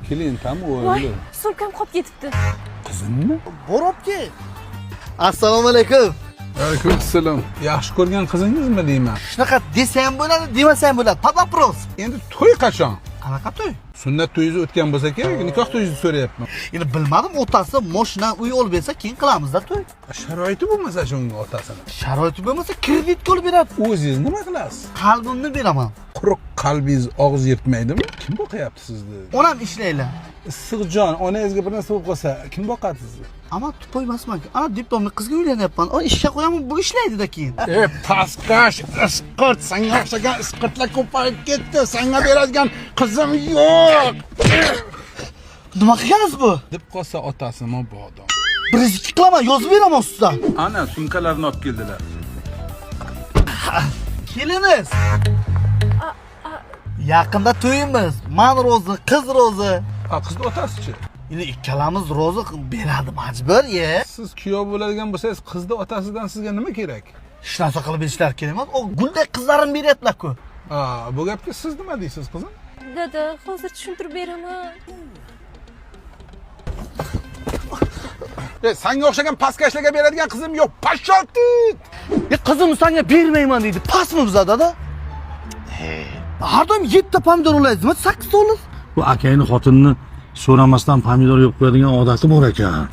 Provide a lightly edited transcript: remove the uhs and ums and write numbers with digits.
Kelin tam Voy, o'g'li. sumkam qolib ketibdi. Qizimmi? Boribdi. Assalomu alaykum. Alaykum assalom. Yaxshi ko'rgan qizingizmi deyman? Shunaqa desa ham bo'ladi, demasa ham bo'ladi. Papa pros. Endi to'y qachon? Qanaqa to'y? Sunnat to'yingiz o'tgan bo'lsa kerak, nikoh to'yingizni so'rayapman. Endi bilmadim, otasi moshina uy olib bersa, keyin qilamiz-da to'y. Sharoiti bo'lmasa shunga otasini. Sharoiti bo'lmasa, kreditga olib beradi. O'zingiz nima qilasiz? Qalbimni beraman. Quruq qalbingiz og'iz yirtmaydimi? Kim boqyapti sizni? Onam ishlaylar. Issiqjon, onangizga bir narsa bo'lib qolsa, kim boqadi sizni? Ama to'y emasman. Ana diplomli qizga uylanyapman. O ishga qo'yaman, bu ishlaydi-da keyin. Pastkash, isqurt, senga o'xshagan isqurtlar ko'payib ketdi. Senga beradigan qizim yo'q. Nima qilgansiz bu? Deb qolsa otasi mabodo. Birinchi qilaman, yozib beraman ustidan. Ana sumkalarni olib keldilar. Kelimiz. Yaqinda to'yimiz. Men rozi, qiz rozi. Qizni otasichi? Endi ikkalamiz rozi beradi majbur, ye. Siz kuyov bo'ladigan bo'lsangiz, qizni otasidan sizga nima kerak? Hech narsa qilib berishlar kerak emas. O guldek qizlarim beryaplar-ku. Bu gapga siz nima deysiz, qizim? Dada, hozir tushuntirib beraman. Senga o'xshagan pastkashlarga beradigan qizim yo'q. Pashotit! Qizimni senga bermayman deydi. Pasmi bizada-da? Har doim 7 ta pomidor olasizmi? 8 ta olasiz. Bu akangni xotinini so'ramasdan pomidor yeb qo'yadigan odati bor ekan.